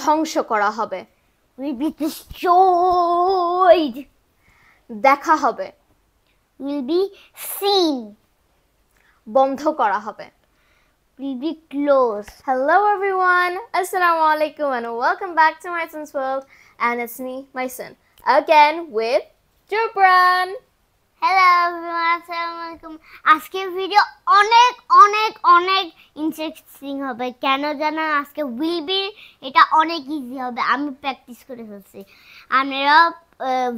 ধ্বংস করা হবে will be destroyed, দেখা হবে will be seen, বন্ধ করা হবে will be closed. Hello everyone, Assalamu alaikum and welcome back to Maisuns World, and it's me, Maisun, again with Jubran. Hello everyone, আসসালামু আজকের ভিডিও অনেক অনেক অনেক ইন্টারেস্টিং হবে। কেন জানেন? আজকে উইল বি এটা অনেক ইজি হবে। আমি প্র্যাকটিস করে ফেলছি, আপনারা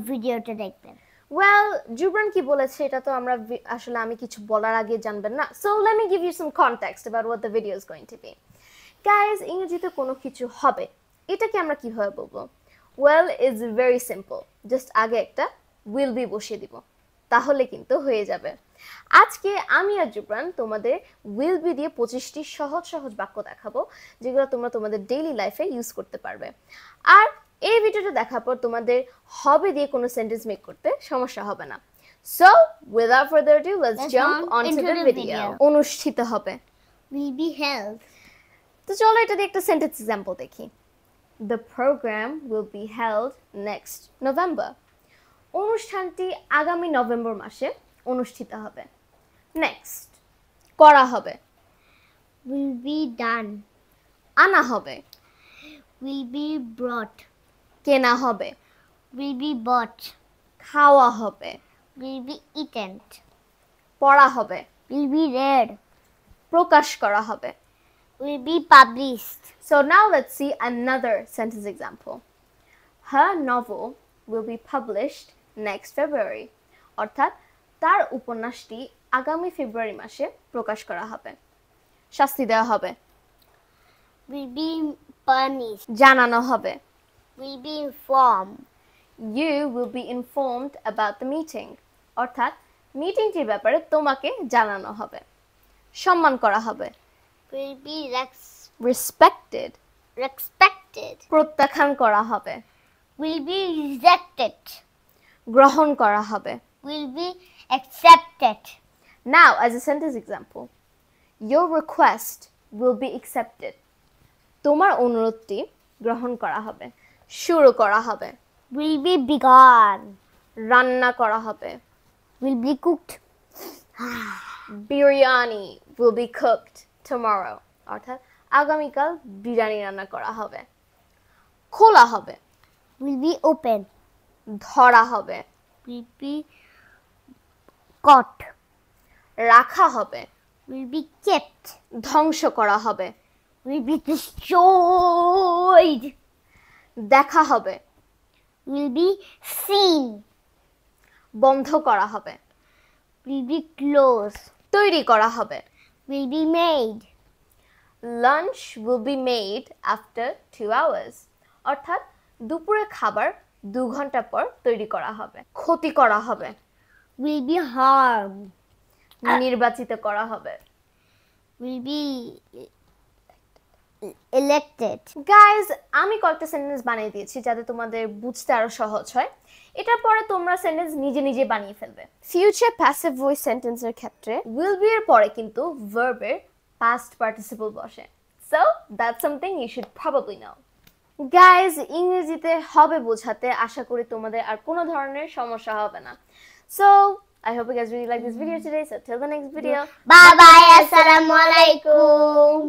ভিডিওটা দেখবেন। Well, Jubran কি বলেছে এটা তো আমরা আসলে আমি কিছু বলার আগে জানবেন না। So let me give you some context about what the video is going to be. Guys, ইংরেজিতে কোনো কিছু হবে, এটাকে আমরা কিভাবে বলবো? Well, it's very simple. Just আগে একটা will be বসিয়ে দিব, তাহলে কিন্তু হয়ে যাবে। আজকে আমি আর জুবরান তোমাদের will be দিয়ে 25টি সহজ সহজ বাক্য দেখাবো, যেগুলো তোমরা তোমাদের ডেইলি লাইফে ইউজ করতে পারবে। আর এই ভিডিওটা দেখার পর তোমাদের হবে দিয়ে কোনো সেন্টেন্স মেক করতে সমস্যা হবে না। So, without further ado, let's jump onto the video. অনুষ্ঠিত হবে, will be held. তো চলো এটা দিয়ে একটা সেন্টেন্স এক্সাম্পল দেখি। The program will be held next November. অনুষ্ঠানটি আগামী নভেম্বর মাসে অনুষ্ঠিত হবে। নেক্সট, করা হবে, will be done, আনা হবে, will be brought, কেনা হবে, will be bought, খাওয়া হবে, will be eaten, পড়া হবে, will be read, প্রকাশ করা হবে। will be published. So now let's see another sentence example. Her novel will be published next February. অর্থাৎ তার উপন্যাসটি আগামী ফেব্রুয়ারি মাসে প্রকাশ করা হবে। শাস্তি দেওয়া হবে, will be punished, জানানো হবে, will be informed, You will be informed about the meeting. অর্থাৎ মিটিংটির ব্যাপারে তোমাকে জানানো হবে। সম্মান করা হবে, will be respected. respected, প্রত্যাখ্যান করা হবে, will be rejected, গ্রহণ করা হবে। will be accepted. Now, as a sentence example, your request will be accepted. তোমার অনুরোধটি গ্রহণ করা হবে, শুরু করা হবে, will be begun, রান্না করা হবে, will be cooked. biryani will be cooked tomorrow. অর্থাৎ আগামীকাল বিরিয়ানি রান্না করা হবে। খোলা হবে, will be open, ধরা হবে, will be caught, রাখা হবে, will be kept, ধ্বংস করা হবে, will be destroyed, দেখা হবে, will be seen, বন্ধ করা হবে, will be closed, তৈরি করা হবে। will be made, Lunch will be made after 2 hours. অর্থাৎ দুপুরের খাবার 2 ঘন্টা পর তৈরি করা হবে। ক্ষতি করা হবে, will be harmed, নির্বাচিত করা হবে। will be elected. গাইজ, আমি কয়েকটা সেন্টেন্স বানিয়ে দিয়েছি যাতে তোমাদের বুঝতে আরো সহজ হয়। এটার পরে তোমরা সেন্টেন্স নিজে নিজে বানিয়ে ফেলবে। ফিউচার প্যাসিভ ভয়েস সেন্টেন্সের ক্ষেত্রে will be এর পরে কিন্তু ভার্বের past participle বসে। So that's something you should probably know. Guys, ইংরেজিতে হবে বোঝাতে আশা করি তোমাদের আর কোনো ধরনের সমস্যা হবে না। So I hope you guys really like this video today. So till the next video. Bye bye. Assalamu alaikum.